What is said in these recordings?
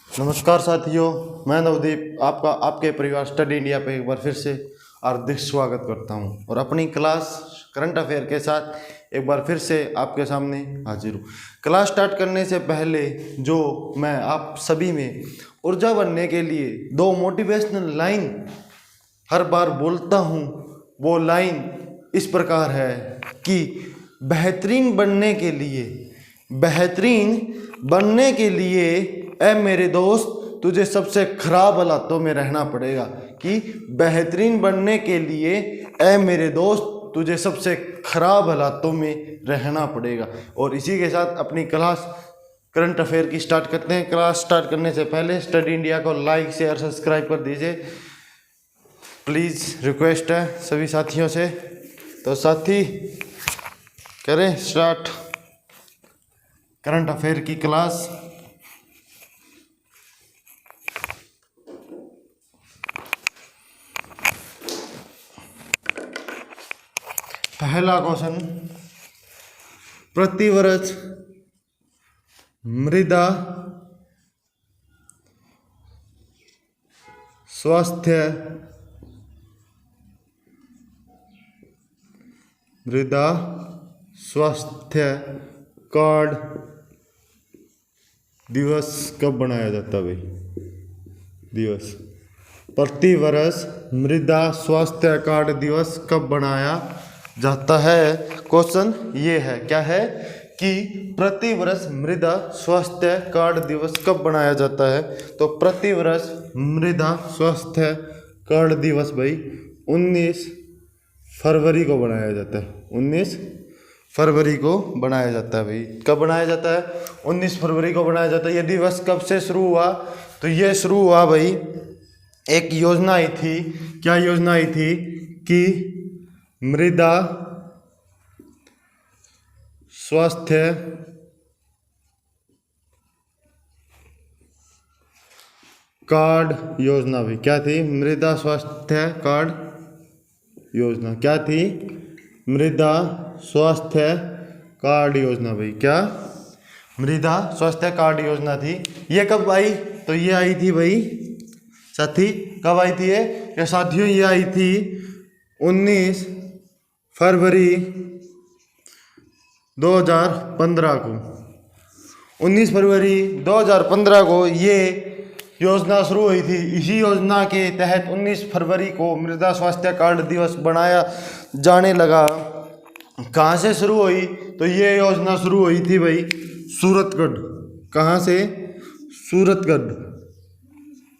नमस्कार साथियों, मैं नवदीप आपके परिवार स्टडी इंडिया पे एक बार फिर से हार्दिक स्वागत करता हूं और अपनी क्लास करंट अफेयर के साथ एक बार फिर से आपके सामने हाजिर हूं। क्लास स्टार्ट करने से पहले जो मैं आप सभी में ऊर्जा बनने के लिए दो मोटिवेशनल लाइन हर बार बोलता हूं, वो लाइन इस प्रकार है कि बेहतरीन बनने के लिए ऐ मेरे दोस्त तुझे सबसे खराब हालातों में रहना पड़ेगा। कि बेहतरीन बनने के लिए ऐ मेरे दोस्त तुझे सबसे खराब हालातों में रहना पड़ेगा। और इसी के साथ अपनी क्लास करंट अफेयर की स्टार्ट करते हैं। क्लास स्टार्ट करने से पहले स्टडी इंडिया को लाइक शेयर सब्सक्राइब कर दीजिए, प्लीज़ रिक्वेस्ट है सभी साथियों से। तो साथी करें स्टार्ट करंट अफेयर की क्लास। पहला क्वेश्चन, प्रतिवर्ष मृदा स्वास्थ्य कार्ड दिवस कब बनाया जाता है भाई? दिवस प्रतिवर्ष मृदा स्वास्थ्य कार्ड दिवस कब बनाया जाता है? क्वेश्चन ये है, क्या है कि प्रतिवर्ष मृदा स्वास्थ्य कार्ड दिवस कब बनाया जाता है? तो प्रतिवर्ष मृदा स्वास्थ्य कार्ड दिवस भाई 19 फरवरी को बनाया जाता है। 19 फरवरी को बनाया जाता है भाई। कब बनाया जाता है? 19 फरवरी को बनाया जाता है। ये दिवस कब से शुरू हुआ? तो ये शुरू हुआ भाई, एक योजना आई थी। क्या योजना आई थी? कि मृदा स्वास्थ्य कार्ड योजना भी। क्या थी? मृदा स्वास्थ्य कार्ड योजना। क्या थी? मृदा स्वास्थ्य कार्ड योजना भाई। क्या? मृदा स्वास्थ्य कार्ड योजना थी। ये कब आई? तो ये आई थी भाई साथी, कब आई थी ये साथियों? ये आई थी 19 फरवरी 2015 को। 19 फरवरी 2015 को ये योजना शुरू हुई थी। इसी योजना के तहत 19 फरवरी को मृदा स्वास्थ्य कार्ड दिवस बनाया जाने लगा। कहाँ से शुरू हुई? तो ये योजना शुरू हुई थी भाई सूरतगढ़। कहाँ से?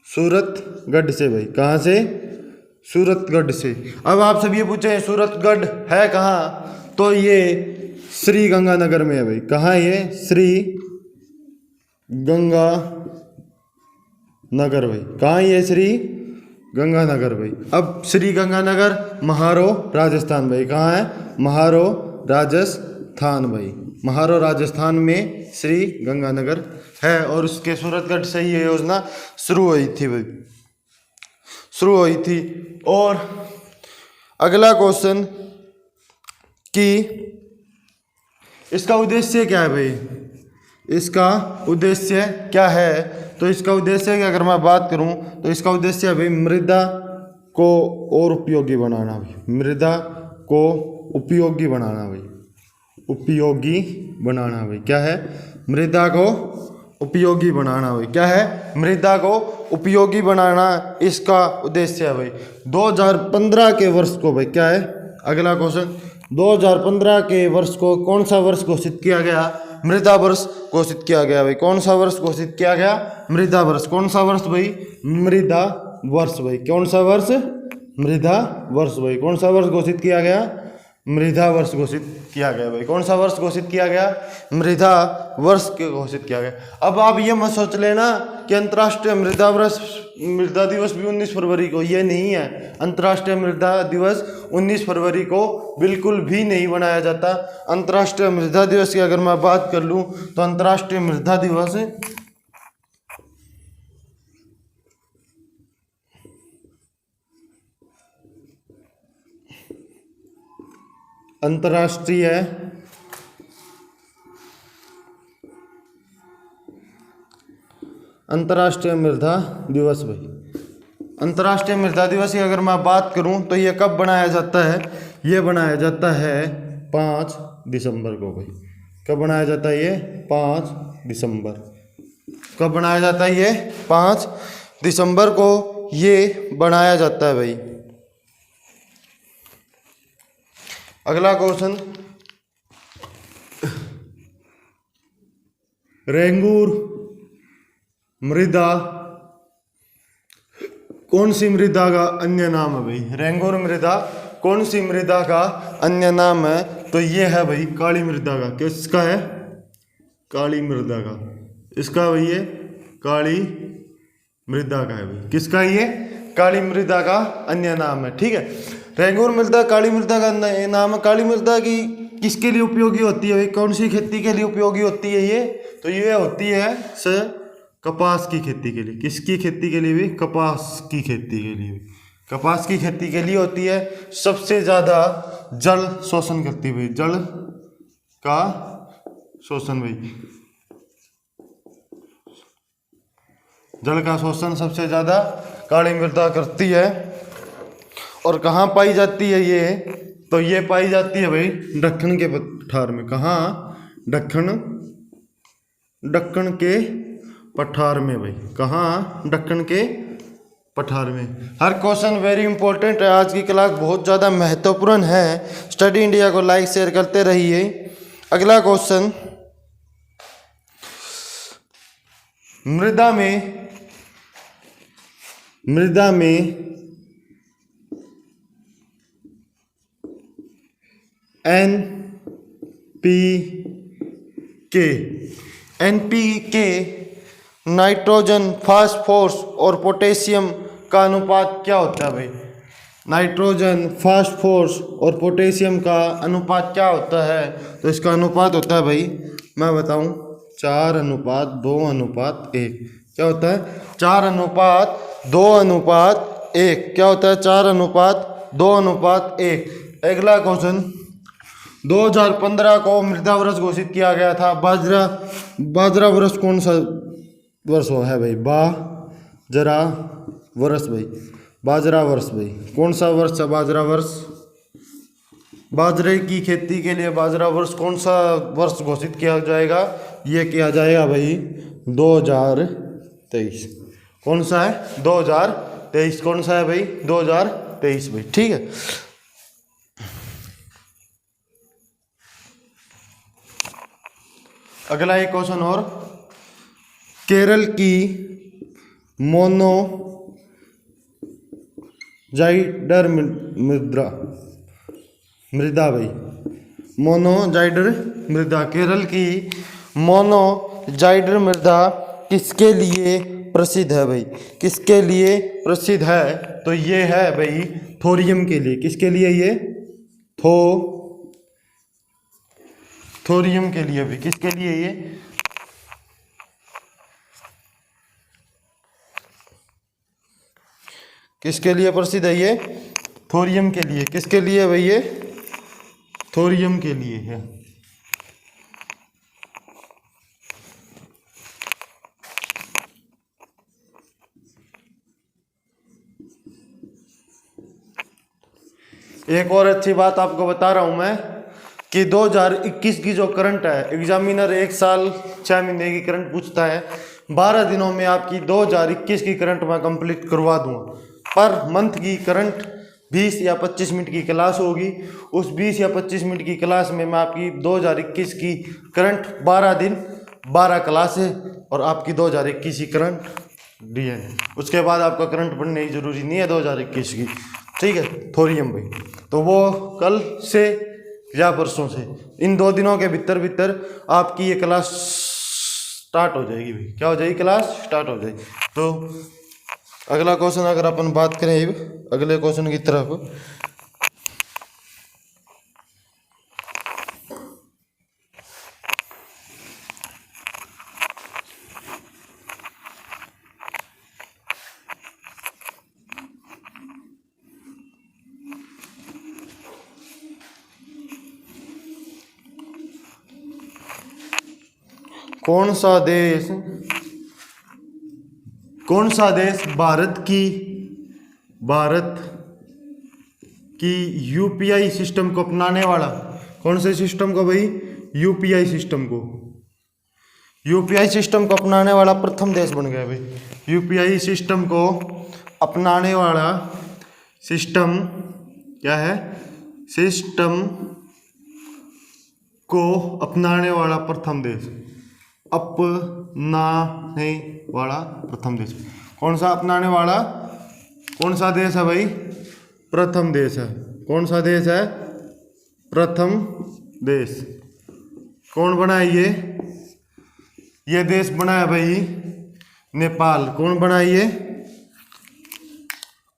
सूरतगढ़ से भाई। कहाँ से? सूरतगढ़ से। अब आप सब ये पूछे सूरतगढ़ है कहाँ? तो ये श्री गंगानगर में है भाई। कहाँ है ये? श्री गंगानगर भाई। कहाँ ये? श्री गंगानगर भाई। अब श्री गंगानगर महारो राजस्थान भाई। कहाँ है? महारो राजस्थान भाई। महारो राजस्थान में श्री गंगानगर है। और उसके सूरतगढ़ से ये योजना शुरू हुई थी भाई, शुरू हुई थी। और अगला क्वेश्चन कि इसका उद्देश्य क्या है भाई? इसका उद्देश्य क्या है? तो इसका उद्देश्य की अगर मैं बात करूं तो इसका उद्देश्य है भाई मृदा को और उपयोगी बनाना भाई। मृदा को उपयोगी बनाना भाई। उपयोगी बनाना भाई। क्या है? मृदा को उपयोगी बनाना भाई। क्या है? मृदा को उपयोगी बनाना इसका उद्देश्य है भाई। 2015 के वर्ष को भाई क्या है? अगला क्वेश्चन, 2015 के वर्ष को कौन सा वर्ष घोषित किया गया? मृदा वर्ष घोषित किया गया भाई। कौन सा वर्ष घोषित किया गया? मृदा वर्ष। कौन सा वर्ष भाई? मृदा वर्ष भाई। कौन सा वर्ष? मृदा वर्ष भाई। कौन सा वर्ष घोषित किया गया? मृदा वर्ष घोषित किया गया भाई। कौन सा वर्ष घोषित किया गया? मृदा वर्ष के घोषित किया गया। अब आप ये मत सोच लेना कि अंतर्राष्ट्रीय मृदा दिवस भी 19 फरवरी को। ये नहीं है। अंतर्राष्ट्रीय मृदा दिवस 19 फरवरी को बिल्कुल भी नहीं बनाया जाता। अंतर्राष्ट्रीय मृदा दिवस की अगर मैं बात कर लूँ तो अंतर्राष्ट्रीय मृदा दिवस अंतर्राष्ट्रीय अंतर्राष्ट्रीय मृदा दिवस भाई। अंतर्राष्ट्रीय मृदा दिवस की अगर मैं बात करूं तो ये कब बनाया जाता है? ये बनाया जाता है 5 दिसंबर को भाई। कब बनाया जाता है ये? 5 दिसंबर। कब बनाया जाता है ये? 5 दिसंबर को ये बनाया जाता है भाई। अगला क्वेश्चन, रेंगूर मृदा कौन सी मृदा का अन्य नाम है भाई? रेंगूर मृदा कौन सी मृदा का अन्य नाम है? तो ये है भाई काली मृदा का। किसका है? काली मृदा का। इसका भाई ये काली मृदा का है भाई। किसका? ये काली मृदा का अन्य नाम है। ठीक है, रेंगूर मृदा काली मृदा का नाम है। काली मृदा की किसके लिए उपयोगी होती है भाई? कौन सी खेती के लिए उपयोगी होती है ये? तो ये होती है कपास की खेती के लिए। किसकी खेती के लिए भी? कपास की खेती के लिए भी। कपास की खेती के लिए होती है। सबसे ज्यादा जल शोषण करती हुई, जल का शोषण भाई, जल का शोषण सबसे ज्यादा काली मृदा करती है। और कहाँ पाई जाती है ये? तो ये पाई जाती है भाई दक्कन के पठार में। कहाँ? दक्कन के पठार में भाई। कहाँ? दक्कन के पठार में। हर क्वेश्चन वेरी इंपॉर्टेंट है। आज की क्लास बहुत ज़्यादा महत्वपूर्ण है। स्टडी इंडिया को लाइक शेयर करते रहिए। अगला क्वेश्चन, मृदा में एनपीके नाइट्रोजन, फास्फोरस और पोटेशियम का अनुपात क्या होता है भाई? नाइट्रोजन, फास्फोरस और पोटेशियम का अनुपात क्या होता है? तो इसका अनुपात होता है भाई, मैं बताऊं, 4:2:1। क्या होता है? 4:2:1। क्या होता है? 4:2:1। अगला क्वेश्चन, 2015 को मृदा वर्ष घोषित किया गया था। बाजरा वर्ष कौन सा वर्ष है भाई? बाजरा वर्ष भाई। बाजरा वर्ष भाई कौन सा वर्ष है? बाजरा वर्ष। बाजरे की खेती के लिए बाजरा वर्ष कौन सा वर्ष घोषित किया जाएगा? ये किया जाएगा भाई 2023। कौन सा है? 2023। कौन सा है भाई? 2023 भाई। ठीक है, अगला एक क्वेश्चन और, केरल की मोनोजाइडर मृदा भाई। मोनोजाइडर मृदा, केरल की मोनोजाइडर मृदा किसके लिए प्रसिद्ध है भाई? किसके लिए प्रसिद्ध है? तो ये है भाई थोरियम के लिए। किसके लिए? ये थोरियम के लिए भी। किसके लिए? ये किसके लिए प्रसिद्ध है? ये थोरियम के लिए। किसके लिए भाई? ये थोरियम के लिए है। एक और अच्छी बात आपको बता रहा हूं मैं कि 2021 की जो करंट है, एग्जामिनर 1 साल 6 महीने की करंट पूछता है। 12 दिनों में आपकी 2021 की करंट मैं कंप्लीट करवा दूंगा। पर मंथ की करंट 20 या 25 मिनट की क्लास होगी। उस 20 या 25 मिनट की क्लास में मैं आपकी 2021 की करंट 12 दिन 12 क्लास है और आपकी 2021 की करंट दिए है। उसके बाद आपका करंट पढ़ने की जरूरी नहीं है 2021 की। ठीक है, थोरियम भाई। तो वो कल से या परसों से, इन 2 दिनों के भीतर आपकी ये क्लास स्टार्ट हो जाएगी भाई। क्या हो जाएगी? क्लास स्टार्ट हो जाएगी। तो अगला क्वेश्चन अगर अपन बात करें अगले क्वेश्चन की तरफ, कौन सा देश कौन सा देश भारत की यूपीआई सिस्टम को अपनाने वाला, कौन से सिस्टम को भाई, यूपीआई सिस्टम को, यूपीआई सिस्टम को अपनाने वाला प्रथम देश बन गया भाई। यूपीआई सिस्टम को अपनाने वाला, सिस्टम क्या है, सिस्टम को अपनाने वाला प्रथम देश, अपनाने वाला प्रथम देश, कौन सा अपनाने वाला, कौन सा देश है भाई, प्रथम देश है। कौन सा देश है, प्रथम देश। कौन बना है ये देश बना है भाई नेपाल। कौन बना है ये,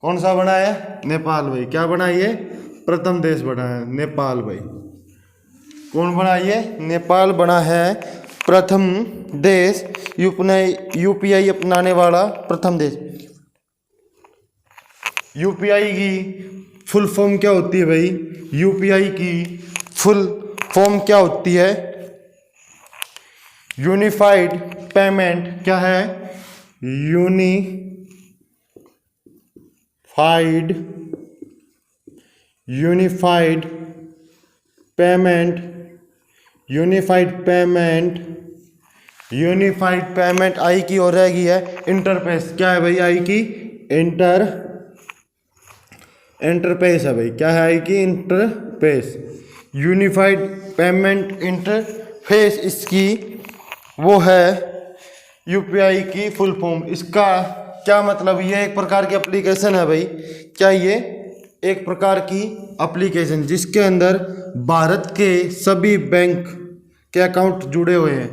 कौन सा बना है, नेपाल भाई। क्या बना है ये, प्रथम देश बना है नेपाल भाई। कौन बना ये, नेपाल बना है प्रथम देश, यूपीआई अपनाने वाला प्रथम देश। यूपीआई की फुल फॉर्म क्या होती है भाई, यूपीआई की फुल फॉर्म क्या होती है, यूनिफाइड पेमेंट, क्या है, यूनिफाइड पेमेंट आई की और रहेगी है इंटरफेस। क्या है भाई, आई की इंटरफेस है भाई। क्या है आई की, इंटरफेस। यूनिफाइड पेमेंट इंटरफेस इसकी वो है यूपीआई की फुल फॉर्म। इसका क्या मतलब, ये एक प्रकार की एप्लीकेशन है भाई। क्या ये एक प्रकार की एप्लीकेशन जिसके अंदर भारत के सभी बैंक के अकाउंट जुड़े हुए हैं,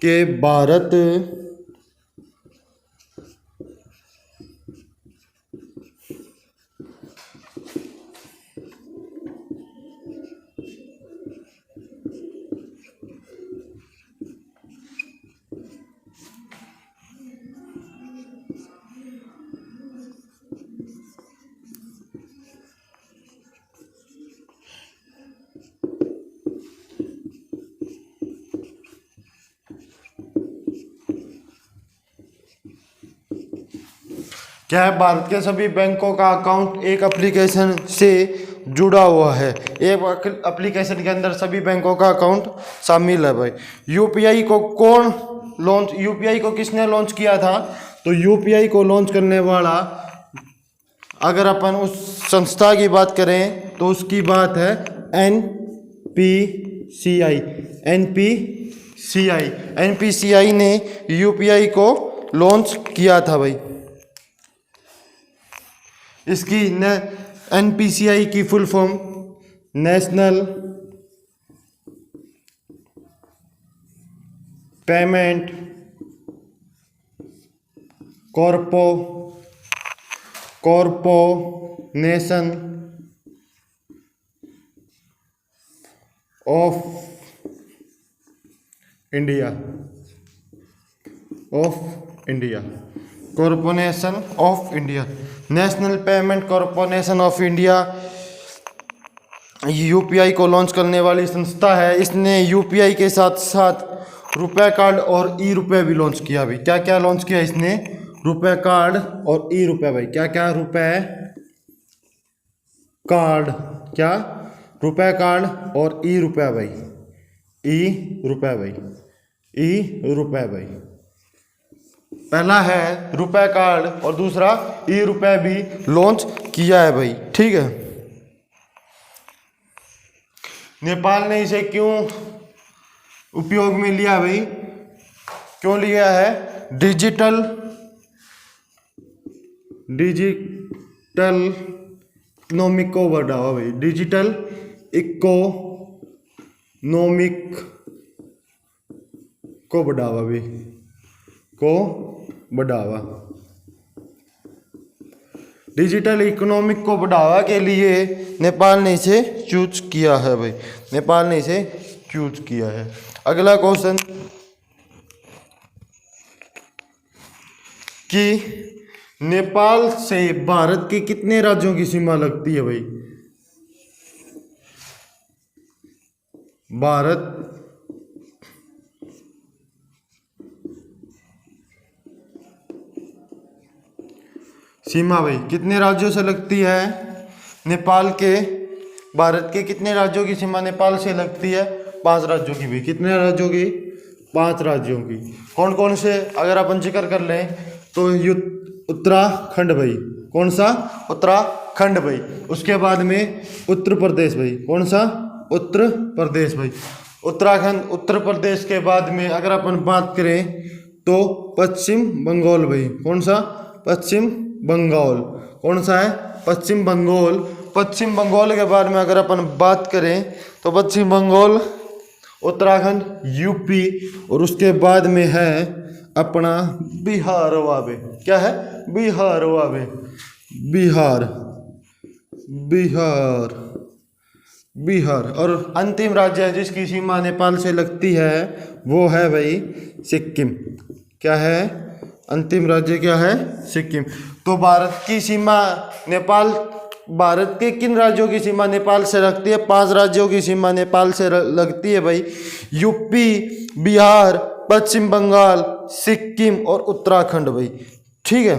कि भारत क्या है, भारत के सभी बैंकों का अकाउंट एक एप्लीकेशन से जुड़ा हुआ है। एक एप्लीकेशन के अंदर सभी बैंकों का अकाउंट शामिल है भाई। यूपीआई को किसने लॉन्च किया था, तो यूपीआई को लॉन्च करने वाला, अगर अपन उस संस्था की बात करें तो उसकी बात है एनपीसीआई ने यूपीआई को लॉन्च किया था भाई। इसकी एनपीसीआई की full form national payment corporation of India corporation of India, national payment corporation of India UPI को लॉन्च करने वाली संस्था है। इसने यूपीआई के साथ साथ रुपए कार्ड और ई रुपए भी लॉन्च किया भाई। क्या क्या लॉन्च किया इसने, रुपए कार्ड और ई रुपए भाई। क्या क्या, रुपए कार्ड, क्या, रुपए कार्ड और ई रुपए भाई, ई रुपए भाई। पहला है रुपए कार्ड और दूसरा ई रुपए भी लॉन्च किया है भाई। ठीक है, नेपाल ने इसे क्यों उपयोग में लिया भाई, क्यों लिया है, डिजिटल इकोनॉमिक को बढ़ावा भाई, डिजिटल इकोनॉमिक को बढ़ावा भाई, डिजिटल इकोनॉमिक को बढ़ावा के लिए नेपाल ने इसे चूज किया है भाई, नेपाल ने इसे चूज किया है। अगला क्वेश्चन कि नेपाल से भारत के कितने राज्यों की सीमा लगती है भाई, भारत सीमा भाई कितने राज्यों से लगती है? नेपाल के, भारत के कितने राज्यों की सीमा नेपाल से लगती है? 5 राज्यों की। भी कितने राज्यों की? 5 राज्यों की। कौन कौन से अगर अपन जिक्र कर लें तो उत्तराखंड भाई। कौन सा? उत्तराखंड भाई। उसके बाद में उत्तर प्रदेश भाई। कौन सा? उत्तर प्रदेश भाई। उत्तराखंड, उत्तर प्रदेश के बाद में अगर अपन बात करें तो पश्चिम बंगाल भाई। कौन सा? पश्चिम बंगाल। कौन सा है? पश्चिम बंगाल। पश्चिम बंगाल के बारे में अगर अपन बात करें तो पश्चिम बंगाल, उत्तराखंड, यूपी और उसके बाद में है अपना बिहार वावे। क्या है? बिहार वावे। बिहार, बिहार, बिहार। और अंतिम राज्य है जिसकी सीमा नेपाल से लगती है वो है भाई सिक्किम। क्या है? अंतिम राज्य क्या है? सिक्किम। तो भारत की सीमा नेपाल, भारत के किन राज्यों की सीमा नेपाल से लगती है? 5 राज्यों की सीमा नेपाल से लगती है भाई। यूपी, बिहार, पश्चिम बंगाल, सिक्किम और उत्तराखंड भाई। ठीक है।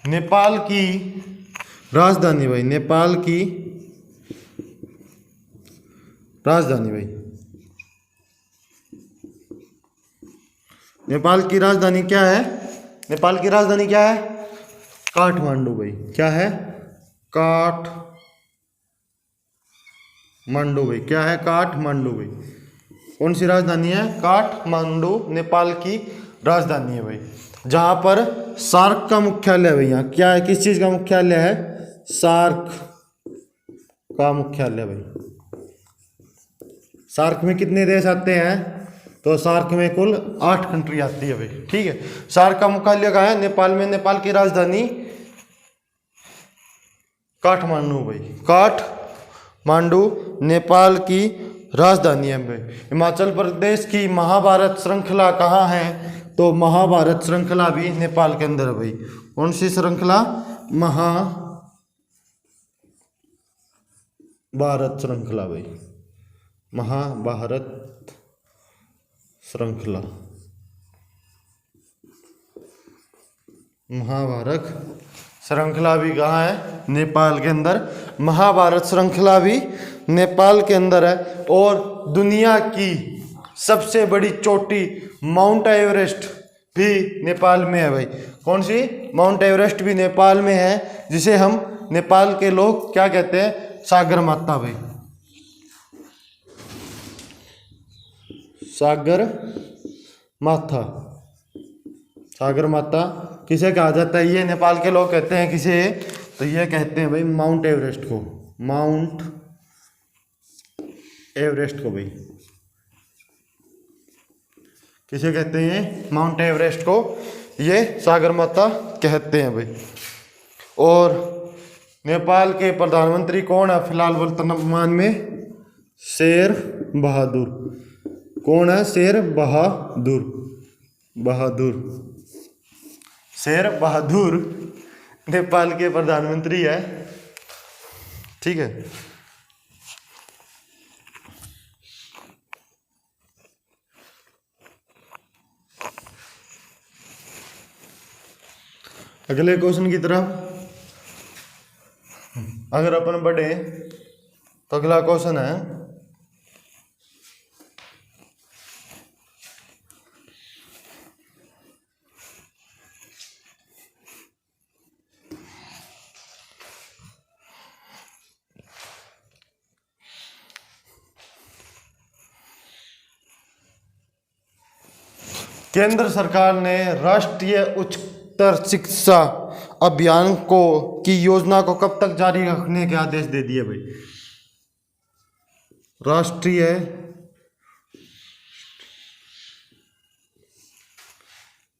नेपाल की राजधानी भाई। नेपाल की राजधानी भाई। नेपाल की राजधानी क्या है? नेपाल की राजधानी क्या है? काठमांडू भाई। क्या है? काठमांडू भाई। क्या है? काठमांडू भाई। कौन सी राजधानी है? काठमांडू नेपाल की राजधानी है भाई। जहाँ पर सार्क का मुख्यालय है भैया। क्या है? किस चीज़ का मुख्यालय है? सार्क का मुख्यालय भाई। सार्क में कितने देश आते हैं? तो सार्क में कुल 8 कंट्री आती है भाई। ठीक है। सार्क का मुख्यालय कहाँ है? नेपाल में। नेपाल की राजधानी काठमांडू भाई। काठमांडू नेपाल की राजधानी है भाई। हिमाचल प्रदेश की महाभारत श्रृंखला कहाँ है? तो महाभारत श्रृंखला भी नेपाल के अंदर है भाई। कौन सी श्रृंखला? महाभारत श्रृंखला भाई। महाभारत श्रृंखला। महाभारत श्रृंखला भी कहाँ है? नेपाल के अंदर। महाभारत श्रृंखला भी नेपाल के अंदर है। और दुनिया की सबसे बड़ी चोटी माउंट एवरेस्ट भी नेपाल में है भाई। कौन सी? माउंट एवरेस्ट भी नेपाल में है, जिसे हम नेपाल के लोग क्या कहते हैं? सागर माता भाई। सागर माता। सागर माता किसे कहा जाता है? ये नेपाल के लोग कहते हैं किसे? तो ये कहते हैं भाई माउंट एवरेस्ट को। माउंट एवरेस्ट को भाई किसे कहते हैं? माउंट एवरेस्ट को ये सागर माता कहते हैं भाई। और नेपाल के प्रधानमंत्री कौन है फिलहाल वर्तमान में? शेर बहादुर। कौन है? शेर बहादुर। बहादुर, शेर बहादुर नेपाल के प्रधानमंत्री है। ठीक है। अगले क्वेश्चन की तरफ अगर अपन बढ़े तो अगला क्वेश्चन है केंद्र सरकार ने राष्ट्रीय उच्चतर शिक्षा अभियान की योजना को कब तक जारी रखने के आदेश दे दिए भाई? राष्ट्रीय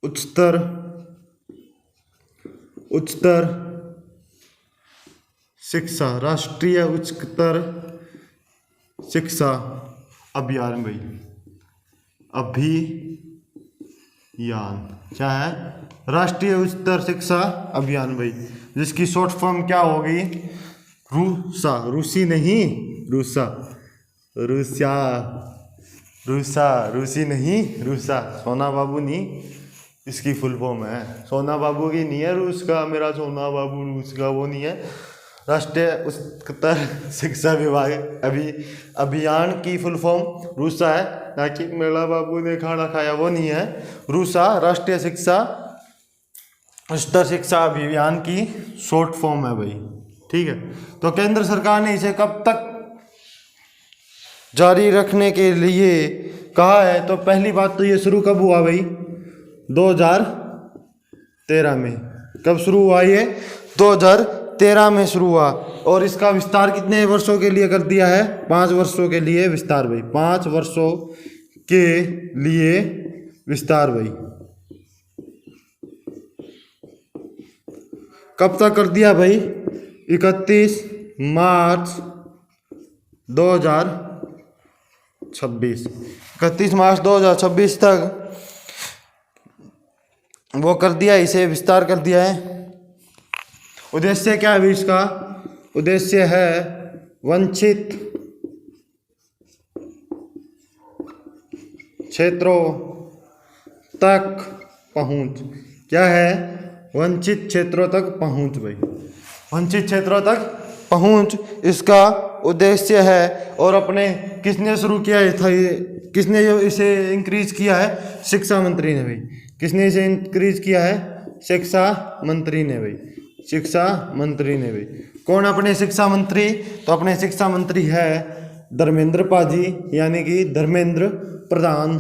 उच्चतर शिक्षा, राष्ट्रीय उच्चतर शिक्षा अभियान भाई। अभियान क्या है? राष्ट्रीय उच्चतर शिक्षा अभियान भाई, जिसकी शॉर्ट फॉर्म क्या होगी? रूसा। रूसी नहीं, रूसा। रूसा, रूसा, रूसी नहीं, रूसा। सोना बाबू नहीं, इसकी फुल फॉर्म है। सोना बाबू की नहीं है रूस का, मेरा सोना बाबू रूस का वो नहीं है। राष्ट्रीय उच्चतर शिक्षा विभाग अभियान की फुल फॉर्म रूसा है, ना कि मेरा बाबू ने खाना खाया वो नहीं है। रूसा राष्ट्रीय शिक्षा उच्चतर शिक्षा अभियान की शॉर्ट फॉर्म है भाई, ठीक है। तो केंद्र सरकार ने इसे कब तक जारी रखने के लिए कहा है? तो पहली बात तो ये शुरू कब हुआ भाई? 2013 में। कब शुरू हुआ ये? 2013 में शुरू हुआ। और इसका विस्तार कितने वर्षों के लिए कर दिया है? 5 वर्षों के लिए विस्तार भाई, 5 वर्षों के लिए विस्तार भाई। कब तक कर दिया भाई? 31 मार्च 2026, 31 मार्च 2026 तक वो कर दिया, इसे विस्तार कर दिया है। उद्देश्य क्या है इसका? उद्देश्य है वंचित क्षेत्रों तक पहुंच। क्या है? वंचित क्षेत्रों तक पहुंच भाई, वंचित क्षेत्रों तक पहुंच इसका उद्देश्य है। और अपने किसने शुरू किया था ये, किसने जो इसे इंक्रीज किया है? शिक्षा मंत्री ने भाई। किसने इसे इंक्रीज किया है? शिक्षा मंत्री ने भाई, शिक्षा मंत्री ने भाई। कौन अपने शिक्षा मंत्री? तो अपने शिक्षा मंत्री है धर्मेंद्र पाजी, यानी कि धर्मेंद्र प्रधान।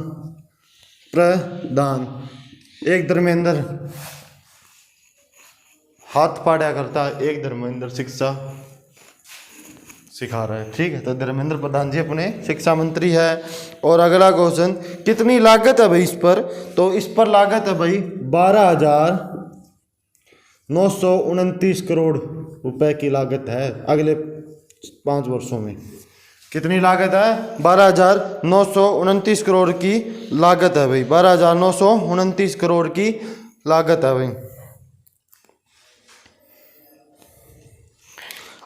एक धर्मेंद्र हाथ पाड़ा करता है, एक धर्मेंद्र शिक्षा सिखा रहा है, ठीक है। तो धर्मेंद्र प्रधान जी अपने शिक्षा मंत्री है। और अगला क्वेश्चन, कितनी लागत है भाई इस पर? तो इस पर लागत है भाई 12,929 करोड़ रुपए की लागत है अगले 5 वर्षों में। कितनी लागत है? 12,929 करोड़ की लागत है भाई, 12,929 करोड़ की लागत है भाई।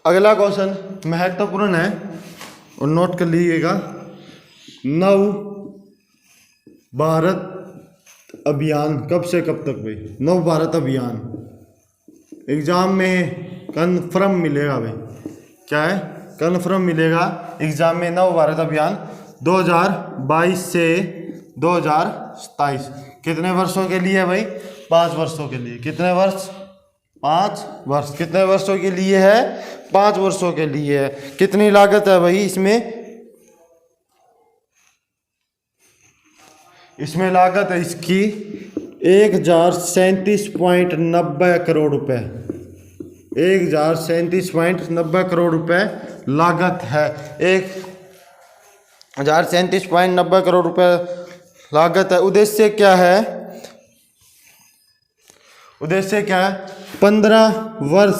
अगला क्वेश्चन महत्वपूर्ण है और नोट कर लीजिएगा। नव भारत अभियान कब से कब तक भाई? नव भारत अभियान एग्जाम में कन्फर्म मिलेगा भाई। क्या है? कन्फर्म मिलेगा एग्जाम में। नव भारत अभियान 2022 से 2027 कितने वर्षों के लिए है भाई? 5 वर्षों के लिए। कितने वर्ष? 5 वर्ष। कितने वर्षों के लिए है? 5 वर्षों के लिए है। कितनी लागत है भाई इसमें? इसमें लागत है इसकी 1037.90 करोड़ रुपए। 1037.90 करोड़ रुपए लागत है। 1037.90 करोड़ रुपए लागत है। उद्देश्य क्या है? उद्देश्य क्या है? 15 वर्ष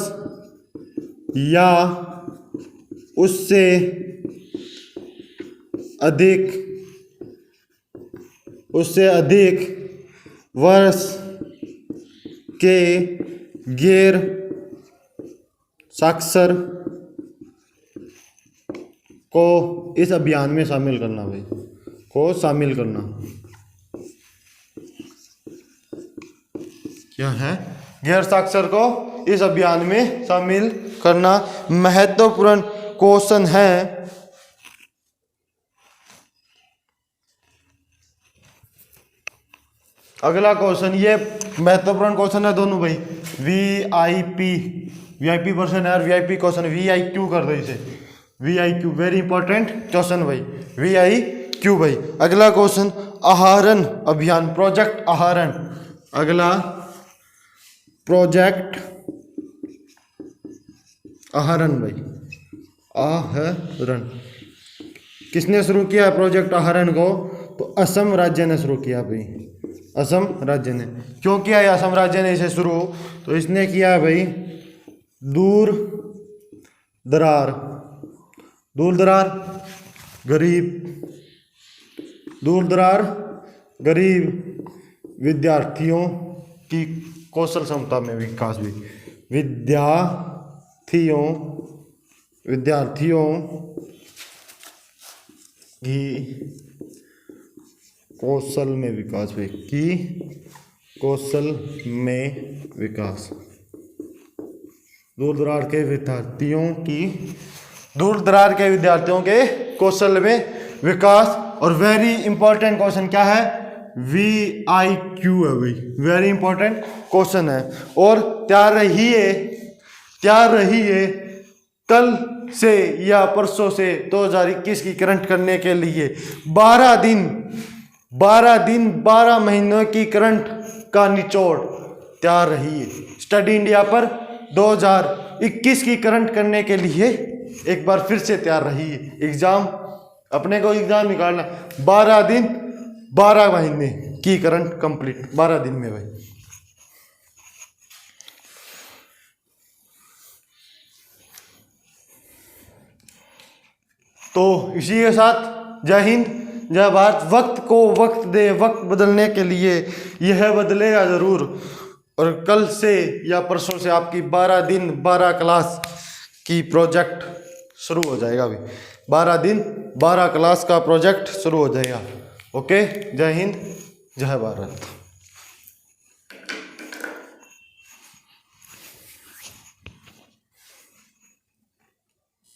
या उससे अधिक वर्ष के गैर साक्षर को इस अभियान में शामिल करना भाई, को शामिल करना। क्या है? गैर साक्षर को इस अभियान में शामिल करना महत्वपूर्ण क्वेश्चन है। अगला क्वेश्चन, ये महत्वपूर्ण क्वेश्चन है दोनों भाई। वीआईपी पर्सन है और वीआईपी क्वेश्चन, वीआईक्यू कर दो इसे। वीआईक्यू वेरी इंपॉर्टेंट क्वेश्चन भाई, वीआईक्यू भाई। अगला क्वेश्चन, आहरण अभियान, प्रोजेक्ट आहरण। अगला प्रोजेक्ट आहरण भाई, आहरण किसने शुरू किया प्रोजेक्ट आहरण को? तो असम राज्य ने शुरू किया भाई, असम राज्य ने। क्यों किया है असम राज्य ने इसे शुरू? तो इसने किया है भाई दूर दरार गरीब विद्यार्थियों की कौशल क्षमता में विकास भी। विद्यार्थियों की कौशल में विकास भाई, की कौशल में विकास। दूर दराज के विद्यार्थियों के कौशल में विकास। और वेरी इंपॉर्टेंट क्वेश्चन क्या है, VIQ है भाई, वेरी इंपॉर्टेंट क्वेश्चन है। और तैयार रहिए कल से या परसों से 2021 की करंट करने के लिए 12 दिन 12 महीनों की करंट का निचोड़ तैयार रहिए। स्टडी इंडिया पर 2021 की करंट करने के लिए एक बार फिर से तैयार रहिए। अपने को एग्जाम निकालना 12 दिन 12 महीने की करंट कंप्लीट 12 दिन में भाई। तो इसी के साथ जय हिंद जय भारत। वक्त को वक्त दे, वक्त बदलने के लिए यह बदलेगा ज़रूर। और कल से या परसों से आपकी 12 दिन 12 क्लास की प्रोजेक्ट शुरू हो जाएगा अभी। 12 दिन 12 क्लास का प्रोजेक्ट शुरू हो जाएगा। ओके, जय हिंद जय भारत।